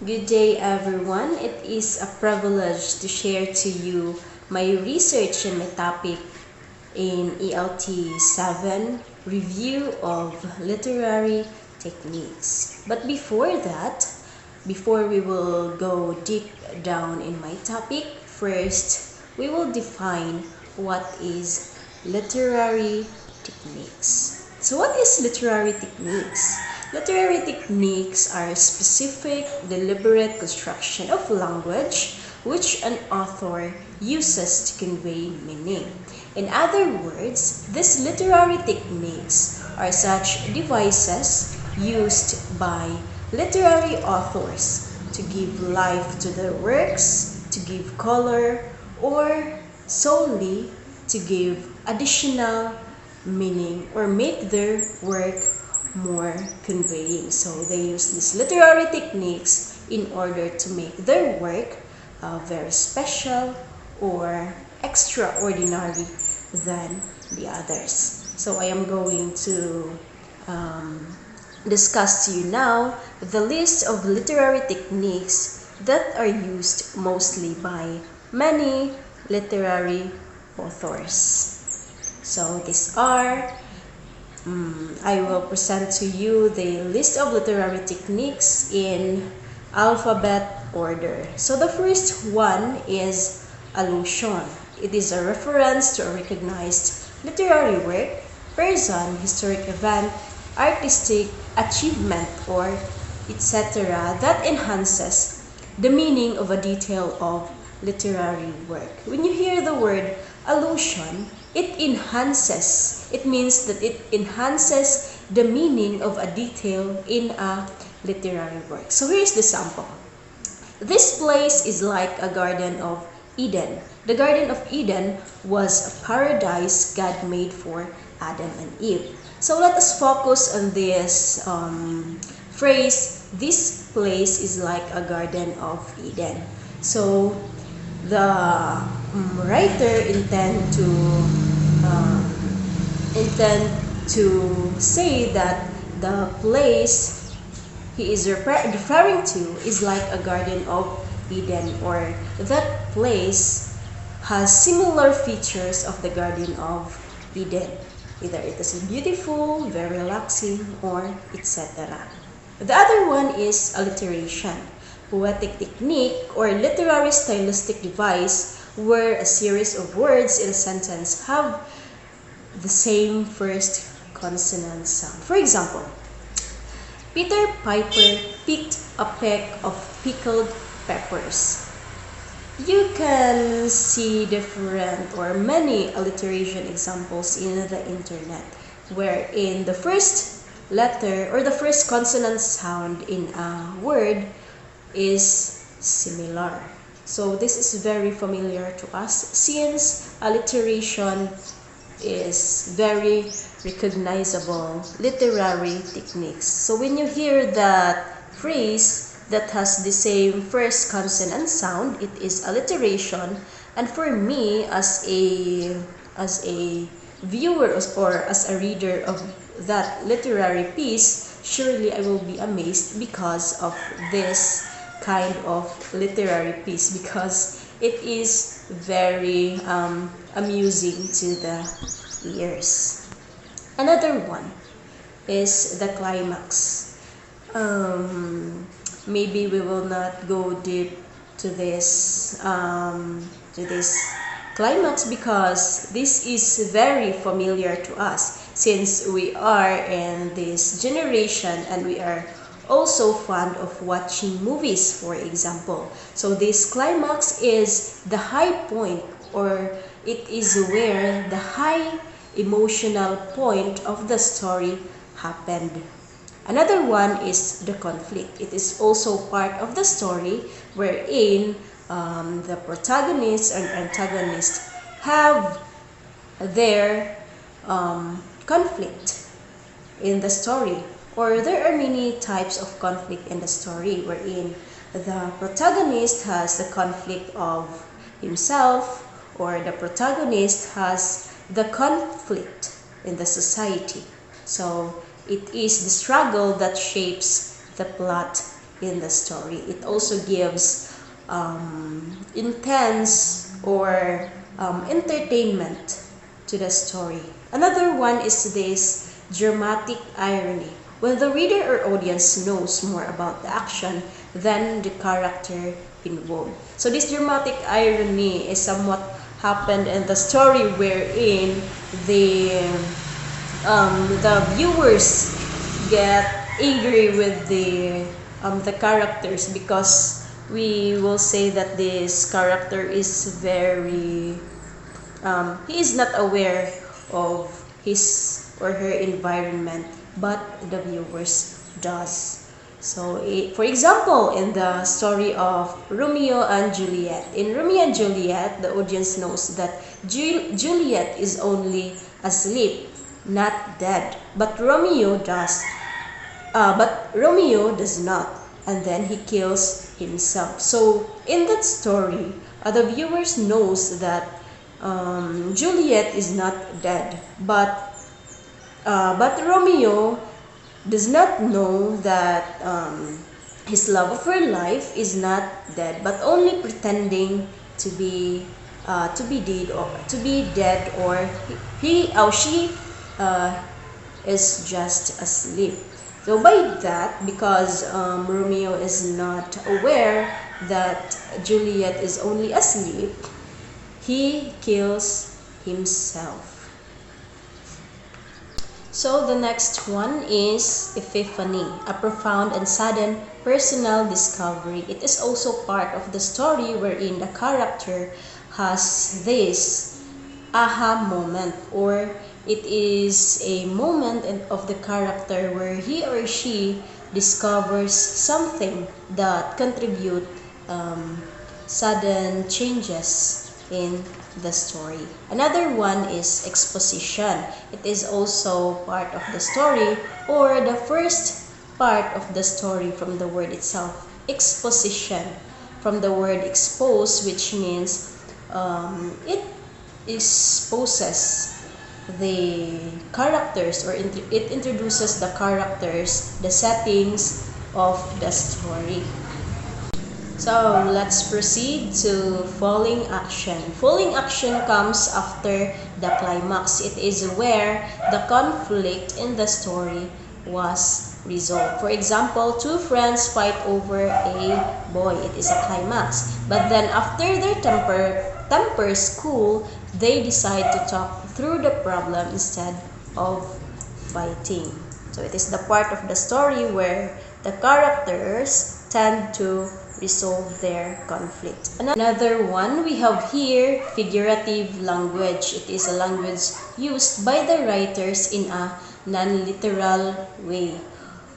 Good day, everyone. It is a privilege to share to you my research and my topic in ELT 7 review of literary techniques. But before that, before we will go deep down in my topic, first we will define what is literary techniques. So what is literary techniques? Literary techniques are specific, deliberate construction of language which an author uses to convey meaning. In other words, these literary techniques are such devices used by literary authors to give life to their works, to give color, or solely to give additional meaning or make their work more conveying. So they use these literary techniques in order to make their work very special or extraordinary than the others. So I am going to discuss to you now the list of literary techniques that are used mostly by many literary authors. So these are, I will present to you the list of literary techniques in alphabet order. So the first one is allusion. It is a reference to a recognized literary work, person, historic event, artistic achievement, or etc. that enhances the meaning of a detail of literary work. When you hear the word allusion, it enhances. It means that it enhances the meaning of a detail in a literary work. So here's the sample. This place is like a Garden of Eden. The Garden of Eden was a paradise God made for Adam and Eve. So let us focus on this phrase, this place is like a Garden of Eden. So the writer intend to say that the place he is referring to is like a Garden of Eden, or that place has similar features of the Garden of Eden. Either it is beautiful, very relaxing, or etc. The other one is alliteration, poetic technique or literary stylistic device where a series of words in a sentence have the same first consonant sound. For example, Peter Piper picked a peck of pickled peppers. You can see different or many alliteration examples in the internet, wherein the first letter or the first consonant sound in a word is similar. So this is very familiar to us since alliteration is very recognizable literary techniques. So when you hear that phrase that has the same first consonant sound, it is alliteration. And for me, as a viewer or as a reader of that literary piece, surely I will be amazed because of this kind of literary piece, because it is very amusing to the ears. Another one is the climax. Maybe we will not go deep to this climax because this is very familiar to us since we are in this generation and we are also fond of watching movies, for example. So this climax is the high point, or it is where the high emotional point of the story happened. Another one is the conflict. It is also part of the story wherein the protagonist and antagonist have their conflict in the story. Or there are many types of conflict in the story wherein the protagonist has the conflict of himself, or the protagonist has the conflict in the society. So it is the struggle that shapes the plot in the story. It also gives intense or entertainment to the story. Another one is this dramatic irony. When the reader or audience knows more about the action than the character involved. So this dramatic irony is somewhat happened in the story wherein the viewers get angry with the characters, because we will say that this character is very he is not aware of his or her environment, but the viewers does. So, for example, in the story of Romeo and Juliet, in Romeo and Juliet, the audience knows that Juliet is only asleep, not dead, but Romeo does. But Romeo does not, and then he kills himself. So, in that story, the viewers knows that Juliet is not dead, but Romeo does not know that his love of her life is not dead, but only pretending to be dead, or he or she is just asleep. So by that, because Romeo is not aware that Juliet is only asleep, he kills himself. So the next one is Epiphany, a profound and sudden personal discovery. It is also part of the story wherein the character has this aha moment, or it is a moment of the character where he or she discovers something that contribute sudden changes in the story. Another one is exposition. It is also part of the story, or the first part of the story from the word itself. Exposition, from the word expose, which means it exposes the characters, or it introduces the characters, the settings of the story. So let's proceed to falling action. Falling action comes after the climax. It is where the conflict in the story was resolved. For example, two friends fight over a boy. It is a climax. But then after their tempers cool, they decide to talk through the problem instead of fighting. So it is the part of the story where the characters tend to resolve their conflict. Another one we have here, figurative language. It is a language used by the writers in a non-literal way.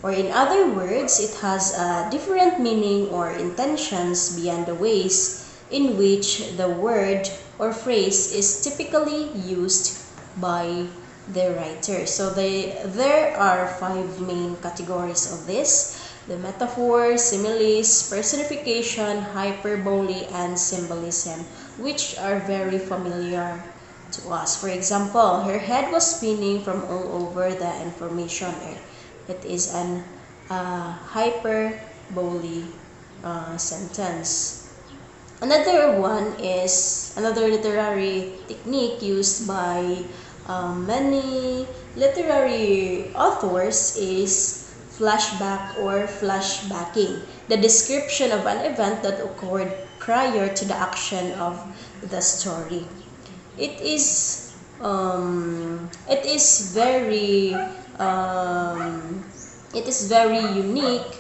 Or in other words, it has a different meaning or intentions beyond the ways in which the word or phrase is typically used by the writer. So there are 5 main categories of this: the metaphor, similes, personification, hyperbole, and symbolism, which are very familiar to us. For example, her head was spinning from all over the information. It is an hyperbole sentence. Another one is another literary technique used by many literary authors is flashback or flashbacking, the description of an event that occurred prior to the action of the story. It is very unique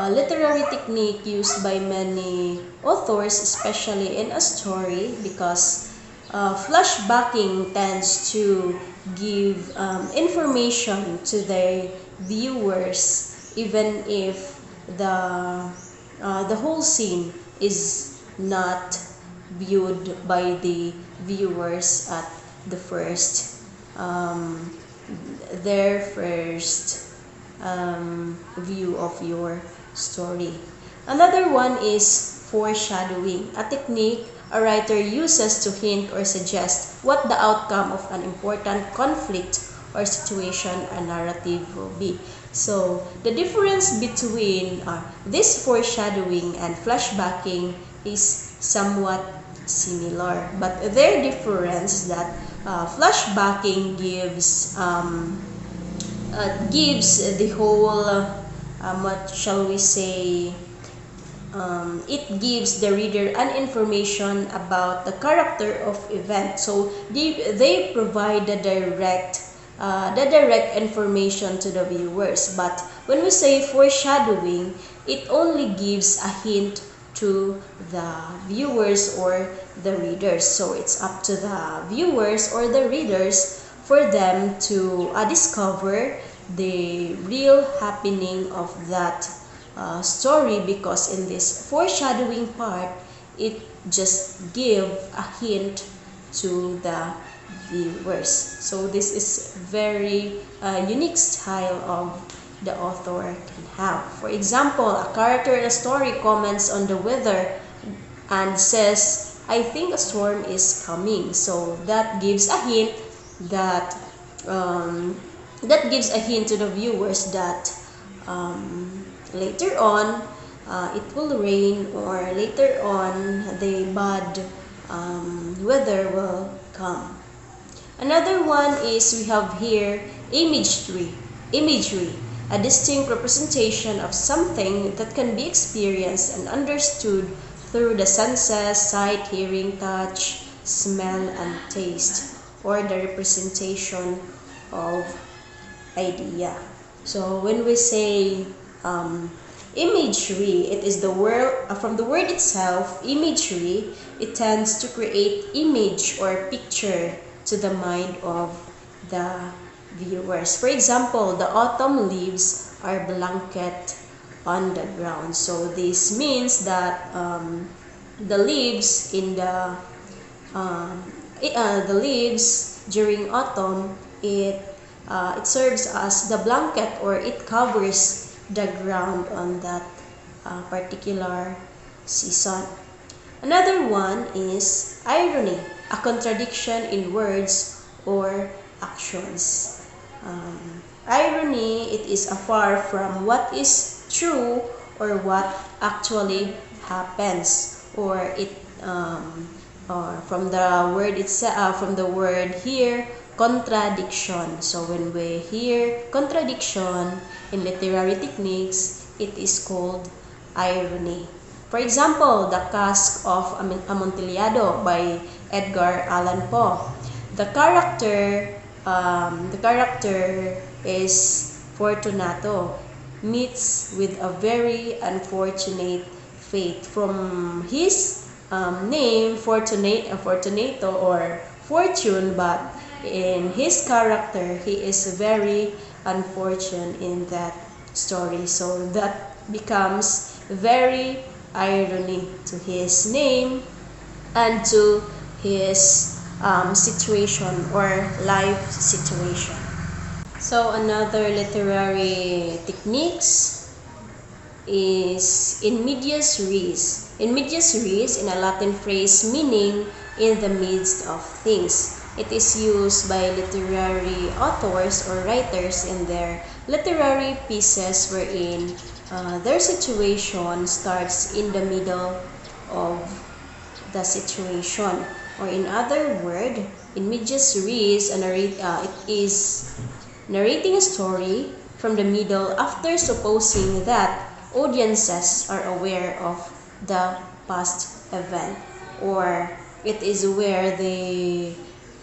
literary technique used by many authors, especially in a story, because flashbacking tends to give information to the viewers, even if the whole scene is not viewed by the viewers at the first their first view of your story. Another one is foreshadowing, a technique a writer uses to hint or suggest what the outcome of an important conflict or situation a narrative will be. So the difference between this foreshadowing and flashbacking is somewhat similar, but their difference is that flashbacking gives the whole what shall we say, it gives the reader an information about the character of event. So they provide the direct information to the viewers. But when we say foreshadowing, it only gives a hint to the viewers or the readers. So it's up to the viewers or the readers for them to discover the real happening of that story, because in this foreshadowing part, it just give a hint to the viewers. So this is very unique style of the author can have. For example, a character in a story comments on the weather and says, "I think a storm is coming." So that gives a hint that to the viewers that later on it will rain, or later on the bad weather will come. Another one is we have here imagery, a distinct representation of something that can be experienced and understood through the senses: sight, hearing, touch, smell, and taste, or the representation of idea. So when we say imagery, it is the word from the word itself. Imagery, it tends to create image or picture to the mind of the viewers. For example, the autumn leaves are blanket on the ground. So this means that the leaves in the leaves during autumn, it serves as the blanket, or it covers the ground on that particular season. Another one is irony, a contradiction in words or actions. Irony, it is afar from what is true or what actually happens, or it or from the word itself, from the word here, contradiction. So when we hear contradiction in literary techniques, it is called irony. For example, The Cask of Amontillado by Edgar Allan Poe. The character is Fortunato, meets with a very unfortunate fate. From his name, Fortunato, or fortune, but in his character, he is very unfortunate in that story. So that becomes very irony to his name and to his situation or life situation. So another literary techniques is in medias res. In medias res, in a Latin phrase meaning in the midst of things. It is used by literary authors or writers in their literary pieces wherein their situation starts in the middle of the situation. Or in other words, in medias res, it is narrating a story from the middle after supposing that audiences are aware of the past event, or it is where the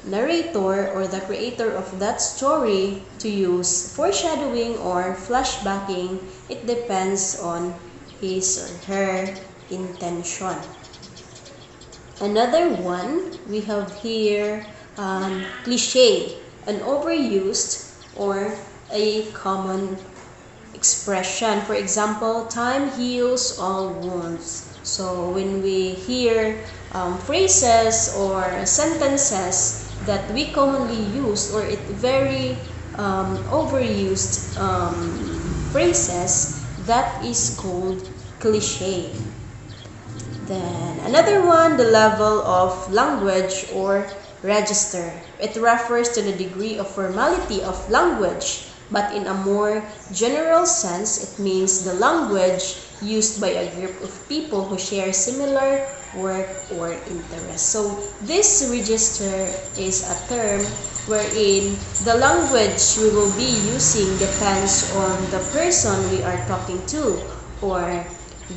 narrator or the creator of that story to use foreshadowing or flashbacking. It depends on his or her intention. Another one we have here, cliche, an overused or a common expression. For example, time heals all wounds. So when we hear phrases or sentences that we commonly use, or it very overused phrases, that is called cliche. Then another one, the level of language or register. It refers to the degree of formality of language but in a more general sense, it means the language used by a group of people who share similar work or interest. So this register is a term wherein the language we will be using depends on the person we are talking to, or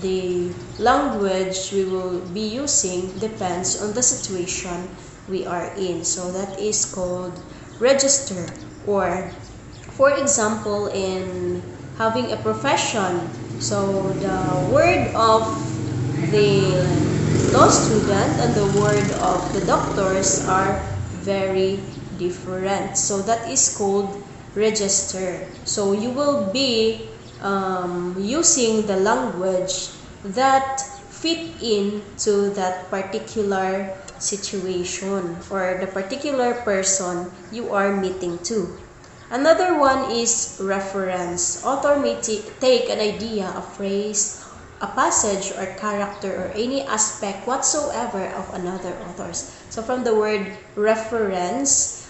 the language we will be using depends on the situation we are in. So that is called register. Or for example, in having a profession, so the word of the law student and the word of the doctors are very different. So that is called register. So you will be using the language that fit into that particular situation or the particular person you are meeting to. Another one is reference. Author may take an idea, a phrase, a passage or character or any aspect whatsoever of another author's. So from the word reference,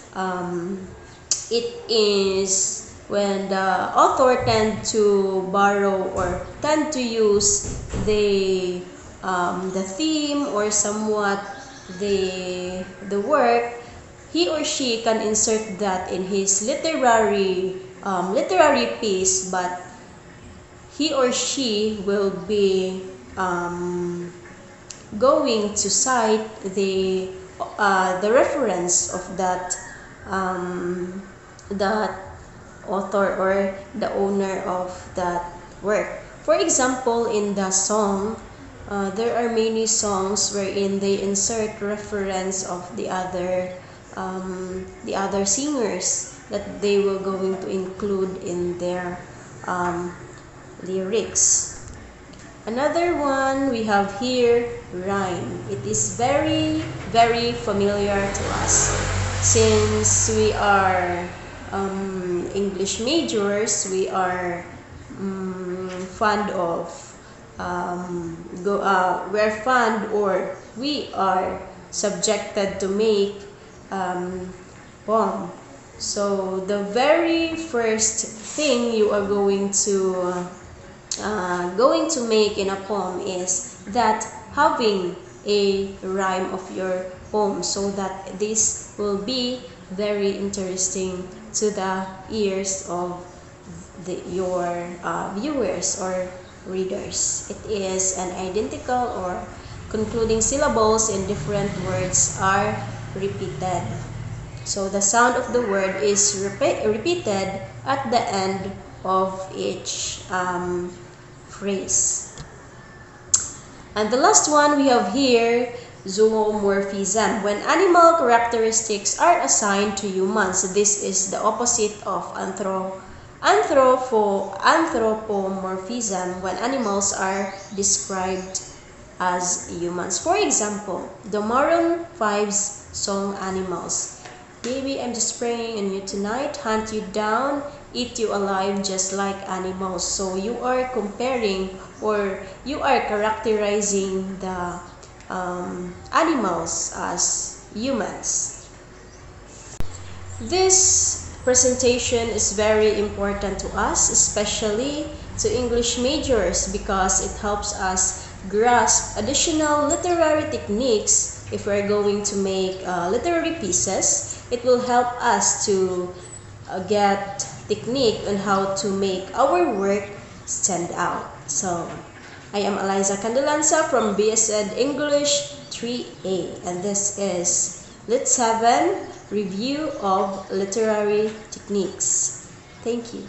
it is when the author tend to borrow or tend to use the theme or somewhat the work, he or she can insert that in his literary piece, but he or she will be going to cite the reference of that author or the owner of that work. For example, in the song, there are many songs wherein they insert reference of the other singers that they were going to include in their lyrics. Another one we have here, rhyme. It is very, very familiar to us since we are English majors. We are fond of we're fond or we are subjected to make poem. So the very first thing you are going to make in a poem is that having a rhyme of your poem, so that this will be very interesting to the ears of your viewers or readers. It is an identical or concluding syllables in different words are repeated. So the sound of the word is repeated at the end of each phrase. And the last one we have here, zoomorphism. When animal characteristics are assigned to humans, this is the opposite of anthropomorphism, when animals are described as humans. For example, the Maroon 5's song Animals. Baby, I'm just praying on you tonight, hunt you down, eat you alive just like animals. So you are comparing or you are characterizing the animals as humans. This presentation is very important to us, especially to English majors, because it helps us grasp additional literary techniques. If we're going to make literary pieces, it will help us to get technique on how to make our work stand out. So I am Eliza Candelanza from BSED English 3A, and this is Lit 7 Review of Literary Techniques. Thank you.